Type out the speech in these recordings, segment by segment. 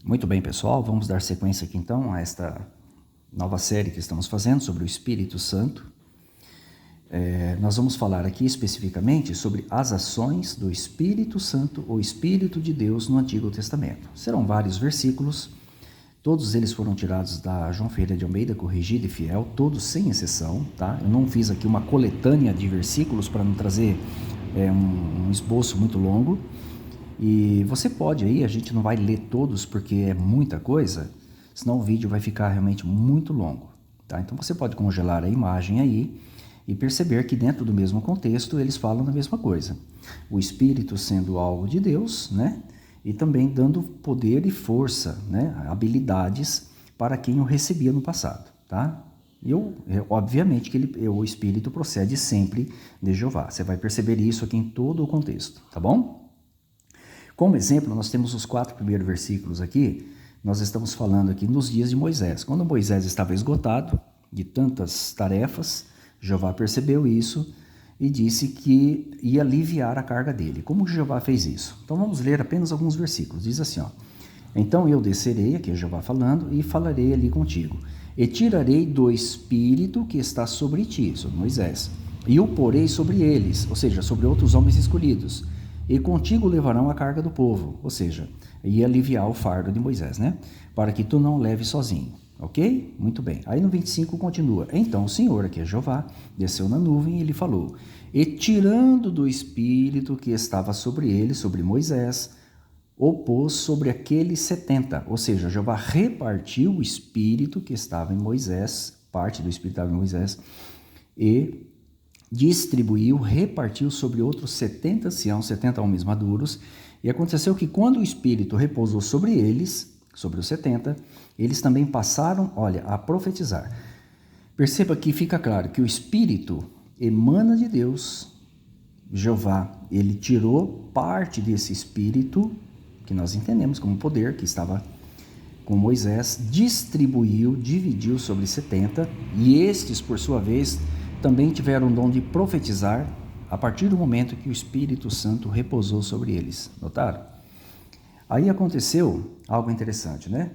Muito bem, pessoal, vamos dar sequência aqui então a esta nova série que estamos fazendo sobre o Espírito Santo. Nós vamos falar aqui especificamente sobre as ações do Espírito Santo ou Espírito de Deus no Antigo Testamento. Serão vários versículos, todos eles foram tirados da João Ferreira de Almeida, Corrigida e Fiel, todos sem exceção, tá? Eu não fiz aqui uma coletânea de versículos para não trazer um esboço muito longo. E você pode aí, a gente não vai ler todos porque é muita coisa, senão o vídeo vai ficar realmente muito longo, tá? Então você pode congelar a imagem aí e perceber que dentro do mesmo contexto eles falam da mesma coisa. O Espírito sendo algo de Deus, né? E também dando poder e força, né? Habilidades para quem o recebia no passado, tá? Obviamente que o Espírito procede sempre de Jeová. Você vai perceber isso aqui em todo o contexto, tá bom? Como exemplo, nós temos os 4 primeiros versículos aqui. Nós estamos falando aqui nos dias de Moisés. Quando Moisés estava esgotado de tantas tarefas, Jeová percebeu isso e disse que ia aliviar a carga dele. Como Jeová fez isso? Então vamos ler apenas alguns versículos. Diz assim, ó: então eu descerei, aqui é Jeová falando, e falarei ali contigo. E tirarei do Espírito que está sobre ti, sobre Moisés, e o porei sobre eles, ou seja, sobre outros homens escolhidos. E contigo levarão a carga do povo, ou seja, ia aliviar o fardo de Moisés, né? Para que tu não leves sozinho, ok? Muito bem. Aí no 25 continua: então o Senhor, aqui é Jeová, desceu na nuvem e lhe falou, e tirando do Espírito que estava sobre ele, sobre Moisés, o pôs sobre aqueles 70, ou seja, Jeová repartiu o Espírito que estava em Moisés, parte do Espírito estava em Moisés, e distribuiu, repartiu sobre outros 70 anciãos, 70 homens maduros, e aconteceu que quando o Espírito repousou sobre eles, sobre os 70, eles também passaram, a profetizar. Perceba que fica claro que o Espírito emana de Deus. Jeová, ele tirou parte desse Espírito, que nós entendemos como poder, que estava com Moisés, distribuiu, dividiu sobre 70, e estes, por sua vez, também tiveram o dom de profetizar a partir do momento que o Espírito Santo repousou sobre eles. Notaram? Aí aconteceu algo interessante, né?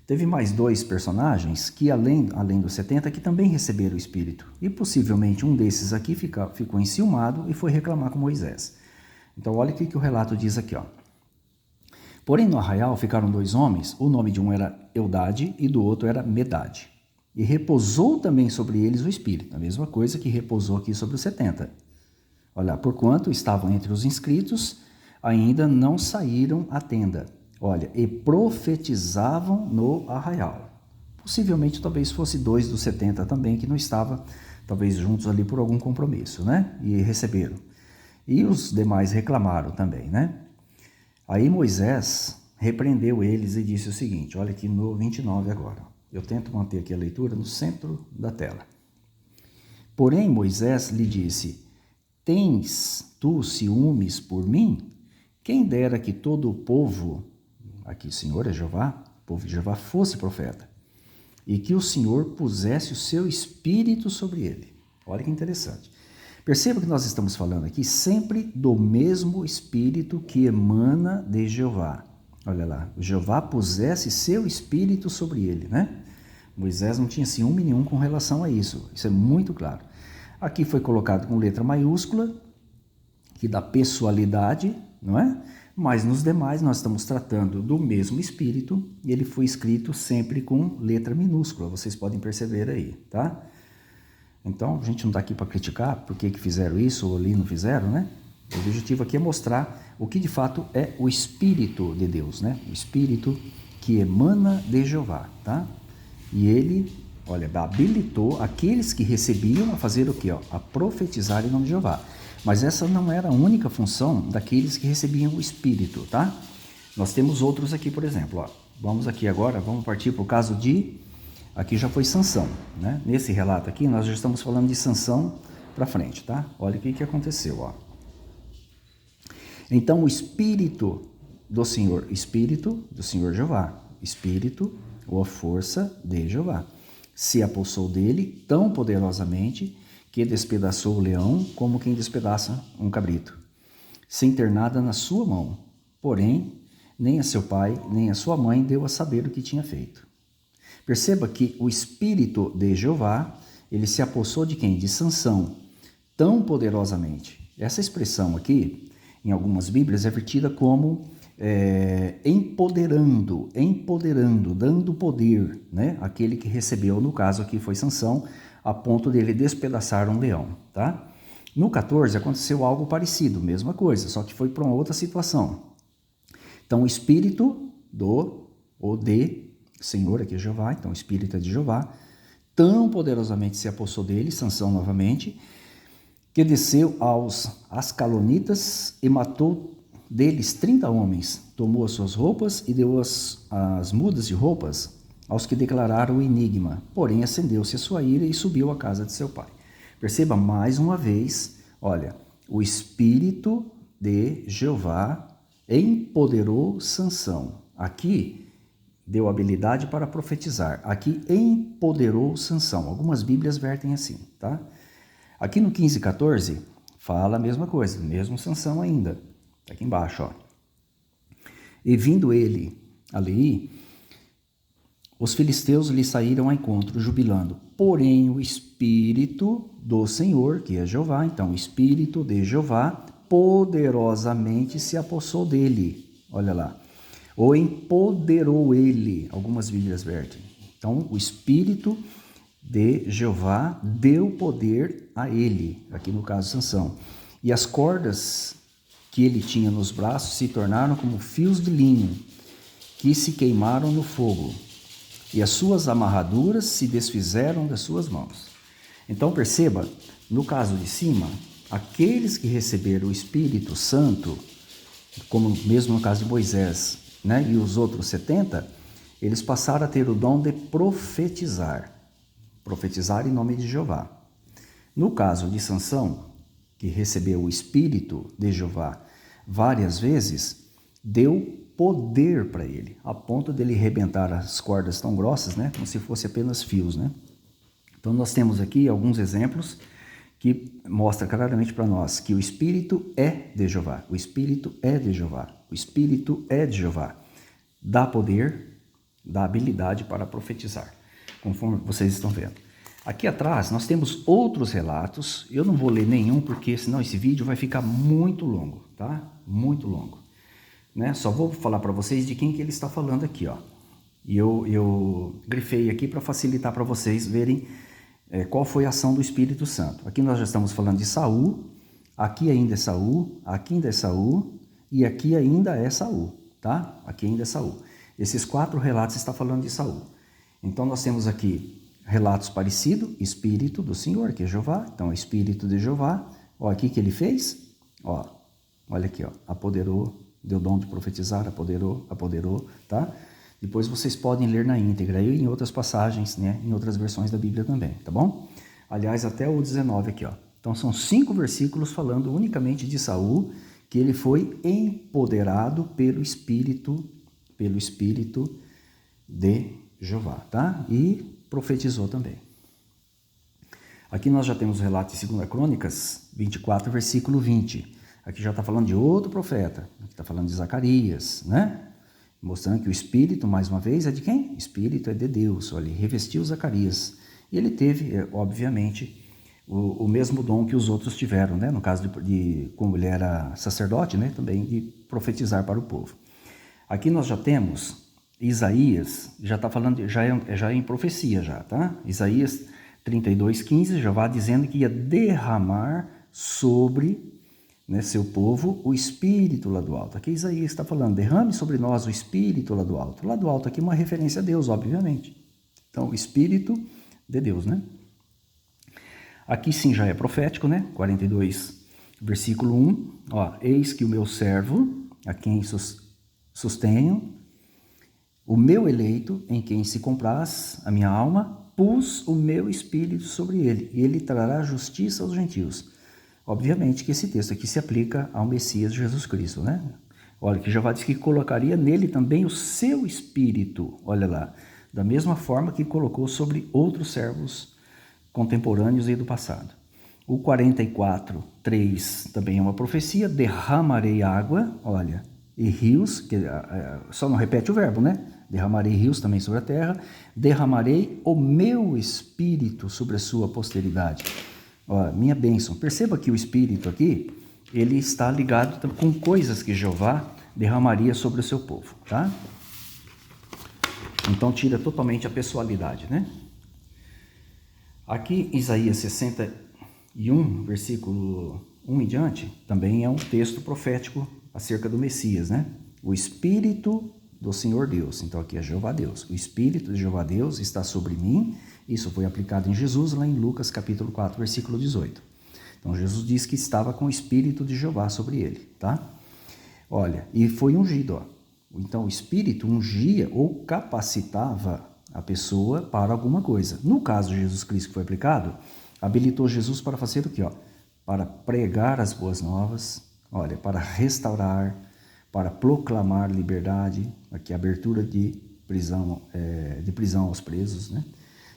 Teve mais 2 personagens que, além dos 70, que também receberam o Espírito. E possivelmente um desses aqui ficou enciumado e foi reclamar com Moisés. Então olha o que o relato diz aqui, ó. Porém no arraial ficaram 2 homens, o nome de um era Eudade e do outro era Medade. E repousou também sobre eles o Espírito, a mesma coisa que repousou aqui sobre os 70. Olha, porquanto estavam entre os inscritos, ainda não saíram à tenda. Olha, e profetizavam no arraial. Possivelmente, talvez fosse 2 dos 70 também, que não estavam, talvez, juntos ali por algum compromisso, né? E receberam. E os demais reclamaram também, né? Aí Moisés repreendeu eles e disse o seguinte, olha aqui no 29 agora. Eu tento manter aqui a leitura no centro da tela. Porém, Moisés lhe disse, tens tu ciúmes por mim? Quem dera que todo o povo, aqui o Senhor é Jeová, o povo de Jeová fosse profeta, e que o Senhor pusesse o seu Espírito sobre ele. Olha que interessante. Perceba que nós estamos falando aqui sempre do mesmo Espírito que emana de Jeová. Olha lá, o Jeová pusesse seu Espírito sobre ele, né? Moisés não tinha ciúme nenhum com relação a isso. Isso é muito claro. Aqui foi colocado com letra maiúscula, que dá pessoalidade, não é? Mas nos demais nós estamos tratando do mesmo Espírito e ele foi escrito sempre com letra minúscula. Vocês podem perceber aí, tá? Então, a gente não está aqui para criticar por que fizeram isso ou ali não fizeram, né? O objetivo aqui é mostrar o que de fato é o Espírito de Deus, né? O Espírito que emana de Jeová, tá? E ele, habilitou aqueles que recebiam a fazer o quê? A profetizar em nome de Jeová. Mas essa não era a única função daqueles que recebiam o Espírito, tá? Nós temos outros aqui, por exemplo, vamos aqui agora, vamos partir para o caso de, aqui já foi Sansão, né? Nesse relato aqui, nós já estamos falando de Sansão para frente, tá? Olha o que aconteceu, ó. Então, o Espírito do Senhor Jeová, Espírito ou a força de Jeová, se apossou dele tão poderosamente que despedaçou o leão como quem despedaça um cabrito, sem ter nada na sua mão. Porém, nem a seu pai, nem a sua mãe deu a saber o que tinha feito. Perceba que o Espírito de Jeová, ele se apossou de quem? De Sansão, tão poderosamente. Essa expressão aqui, em algumas Bíblias, é vertida como empoderando, dando poder, né? Aquele que recebeu, no caso aqui foi Sansão, a ponto dele despedaçar um leão, tá? No 14 aconteceu algo parecido, mesma coisa, só que foi para uma outra situação. Então o Espírito de Senhor, aqui é Jeová, então o Espírito é de Jeová, tão poderosamente se apossou dele, Sansão novamente, que desceu aos Ascalonitas e matou deles 30 homens, tomou as suas roupas e deu as mudas de roupas aos que declararam o enigma. Porém, acendeu-se a sua ira e subiu à casa de seu pai. Perceba mais uma vez, olha, o Espírito de Jeová empoderou Sansão. Aqui deu habilidade para profetizar. Aqui empoderou Sansão. Algumas Bíblias vertem assim, tá? Aqui no 15 e 14 fala a mesma coisa, mesmo Sansão ainda. Está aqui embaixo, ó. E vindo ele ali, os filisteus lhe saíram ao encontro, jubilando. Porém, o Espírito do Senhor, que é Jeová, então o Espírito de Jeová, poderosamente se apossou dele. Olha lá. Ou empoderou ele. Algumas Bíblias vertem. Então, o Espírito de Jeová deu poder a ele, aqui no caso Sansão. E as cordas que ele tinha nos braços se tornaram como fios de linho, que se queimaram no fogo, e as suas amarraduras se desfizeram das suas mãos. Então perceba, no caso de cima, aqueles que receberam o Espírito Santo, como mesmo no caso de Moisés, né, e os outros 70, eles passaram a ter o dom de profetizar em nome de Jeová. No caso de Sansão, que recebeu o Espírito de Jeová várias vezes, deu poder para ele, a ponto dele arrebentar as cordas tão grossas, né, como se fosse apenas fios, né? Então nós temos aqui alguns exemplos que mostram claramente para nós que o Espírito é de Jeová, o Espírito é de Jeová, o Espírito é de Jeová, dá poder, dá habilidade para profetizar, conforme vocês estão vendo. Aqui atrás nós temos outros relatos, eu não vou ler nenhum porque senão esse vídeo vai ficar muito longo, tá? Muito longo, né? Só vou falar para vocês de quem que ele está falando aqui, ó. E eu grifei aqui para facilitar para vocês verem qual foi a ação do Espírito Santo. Aqui nós já estamos falando de Saul, aqui ainda é Saul, aqui ainda é Saul e aqui ainda é Saul, tá? Aqui ainda é Saul. Esses 4 relatos estão falando de Saul. Então nós temos aqui relatos parecidos, Espírito do Senhor, que é Jeová, então Espírito de Jeová, ó, aqui que ele fez, ó, olha aqui, ó, apoderou, deu dom de profetizar, apoderou, tá? Depois vocês podem ler na íntegra, e em outras passagens, né, em outras versões da Bíblia também, tá bom? Aliás, até o 19 aqui, ó. Então são 5 versículos falando unicamente de Saul, que ele foi empoderado pelo Espírito de Jeová, tá? E profetizou também. Aqui nós já temos o relato de 2 Crônicas 24, versículo 20. Aqui já está falando de outro profeta, aqui está falando de Zacarias, né? Mostrando que o Espírito, mais uma vez, é de quem? O Espírito é de Deus. Olha, ele revestiu Zacarias. E ele teve, obviamente, o mesmo dom que os outros tiveram, né? No caso como ele era sacerdote, né? Também de profetizar para o povo. Aqui nós já temos Isaías, já está falando, já é em profecia já, tá? Isaías 32:15 já vai dizendo que ia derramar sobre, né, seu povo o Espírito lá do alto. Aqui Isaías está falando, derrame sobre nós o Espírito lá do alto. Lá do alto aqui é uma referência a Deus, obviamente. Então, o Espírito de Deus, né? Aqui sim já é profético, né? 42, versículo 1. Ó, eis que o meu servo, a quem sustenho, o meu eleito, em quem se compraz a minha alma, pus o meu Espírito sobre ele, e ele trará justiça aos gentios. Obviamente que esse texto aqui se aplica ao Messias Jesus Cristo, né? Olha, que Jeová diz que colocaria nele também o seu Espírito, olha lá, da mesma forma que colocou sobre outros servos contemporâneos e do passado. O 44:3 também é uma profecia, derramarei água, olha, e rios, que só não repete o verbo, né? Derramarei rios também sobre a terra, derramarei o meu espírito sobre a sua posteridade. Ó, minha bênção. Perceba que o espírito aqui, ele está ligado com coisas que Jeová derramaria sobre o seu povo, tá? Então tira totalmente a pessoalidade, né? Aqui, Isaías 61, versículo 1 em diante, também é um texto profético acerca do Messias, né? O Espírito do Senhor Deus, então aqui é Jeová Deus. O Espírito de Jeová Deus está sobre mim, isso foi aplicado em Jesus lá em Lucas capítulo 4, versículo 18. Então Jesus diz que estava com o Espírito de Jeová sobre ele, tá? Olha, e foi ungido, ó. Então o Espírito ungia ou capacitava a pessoa para alguma coisa. No caso de Jesus Cristo que foi aplicado, habilitou Jesus para fazer o quê? Ó? Para pregar as boas novas, olha, para restaurar, para proclamar liberdade, aqui abertura de prisão aos presos, né?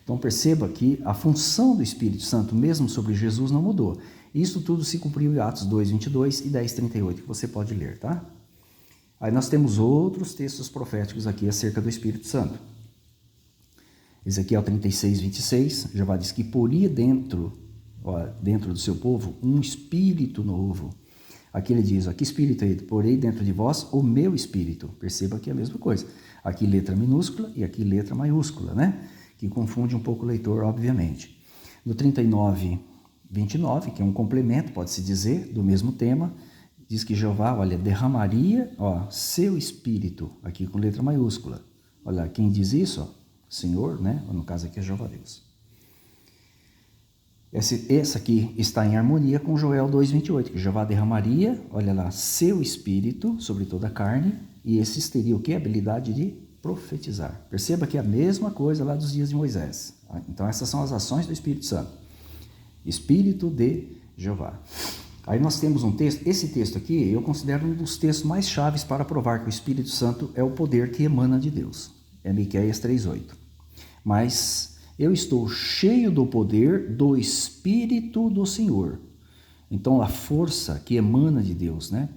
Então perceba que a função do Espírito Santo, mesmo sobre Jesus, não mudou. Isso tudo se cumpriu em Atos 2, 22 e 10, 38, que você pode ler, tá? Aí nós temos outros textos proféticos aqui acerca do Espírito Santo. Ezequiel 36, 26, Jeová diz que poria dentro do seu povo um espírito novo. Aqui ele diz, que espírito é ele? Porei dentro de vós o meu espírito. Perceba que é a mesma coisa. Aqui letra minúscula e aqui letra maiúscula, né? Que confunde um pouco o leitor, obviamente. No 39, 29, que é um complemento, pode-se dizer, do mesmo tema, diz que Jeová, olha, derramaria, seu espírito, aqui com letra maiúscula. Olha, quem diz isso, Senhor, né? No caso aqui é Jeová Deus. Essa aqui está em harmonia com Joel 2,28, que Jeová derramaria, olha lá, seu espírito sobre toda a carne, e esses teriam o quê? A habilidade de profetizar. Perceba que é a mesma coisa lá dos dias de Moisés. Então essas são as ações do Espírito Santo. Espírito de Jeová. Aí nós temos um texto, esse texto aqui eu considero um dos textos mais chaves para provar que o Espírito Santo é o poder que emana de Deus. É Miqueias 3,8. Mas eu estou cheio do poder do Espírito do Senhor. Então a força que emana de Deus, né?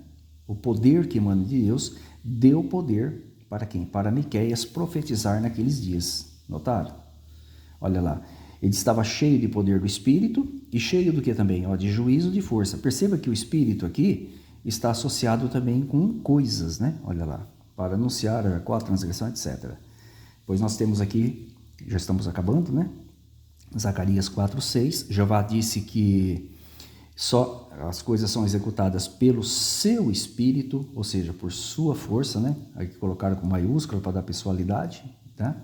O poder que emana de Deus deu poder para quem? Para Miqueias profetizar naqueles dias. Notaram? Olha lá. Ele estava cheio de poder do Espírito e cheio do que também? De juízo, de força. Perceba que o Espírito aqui está associado também com coisas, né? Olha lá. Para anunciar qual a transgressão, etc. Pois nós temos aqui, já estamos acabando, né? Zacarias 4:6. Jeová disse que só as coisas são executadas pelo seu Espírito, ou seja, por sua força, né? Aqui colocaram com maiúscula para dar pessoalidade, tá?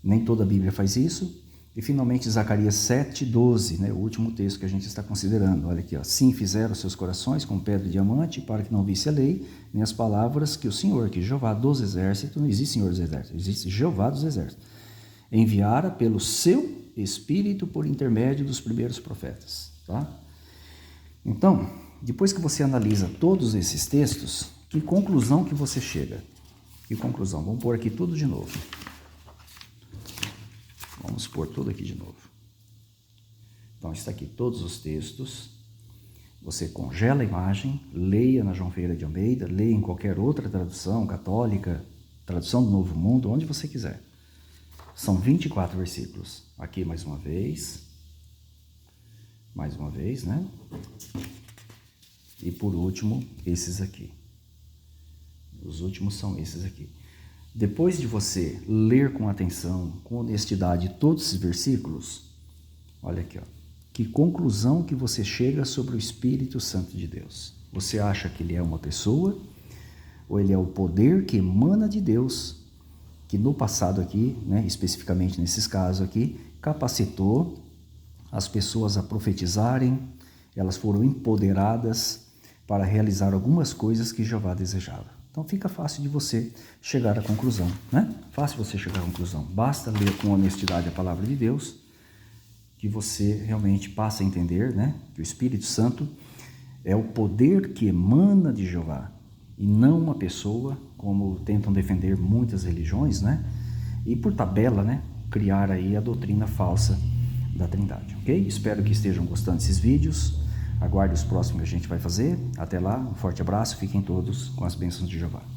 Nem toda a Bíblia faz isso. E finalmente Zacarias 7:12, né? O último texto que a gente está considerando. Olha aqui, Sim fizeram seus corações com pedra e diamante, para que não visse a lei, nem as palavras que o Senhor, que Jeová dos exércitos, não existe Senhor dos exércitos, existe Jeová dos exércitos, enviara pelo seu Espírito por intermédio dos primeiros profetas, tá? Então, depois que você analisa todos esses textos, que conclusão que você chega? Que conclusão? Vamos pôr aqui tudo de novo. Vamos pôr tudo aqui de novo. Então, está aqui todos os textos. Você congela a imagem, leia na João Ferreira de Almeida, leia em qualquer outra tradução católica, tradução do Novo Mundo, onde você quiser. São 24 versículos. Aqui mais uma vez, né? E por último, esses aqui. Os últimos são esses aqui. Depois de você ler com atenção, com honestidade todos esses versículos, olha aqui, que conclusão que você chega sobre o Espírito Santo de Deus? Você acha que ele é uma pessoa ou ele é o poder que emana de Deus, que no passado aqui, né, especificamente nesses casos aqui, capacitou as pessoas a profetizarem, elas foram empoderadas para realizar algumas coisas que Jeová desejava. Então fica fácil de você chegar à conclusão, né? Fácil você chegar à conclusão. Basta ler com honestidade a palavra de Deus, que você realmente passa a entender, né? Que o Espírito Santo é o poder que emana de Jeová, e não uma pessoa, como tentam defender muitas religiões, né? E por tabela, né? Criar aí a doutrina falsa da Trindade, ok? Espero que estejam gostando desses vídeos. Aguarde os próximos que a gente vai fazer. Até lá, um forte abraço, fiquem todos com as bênçãos de Jeová.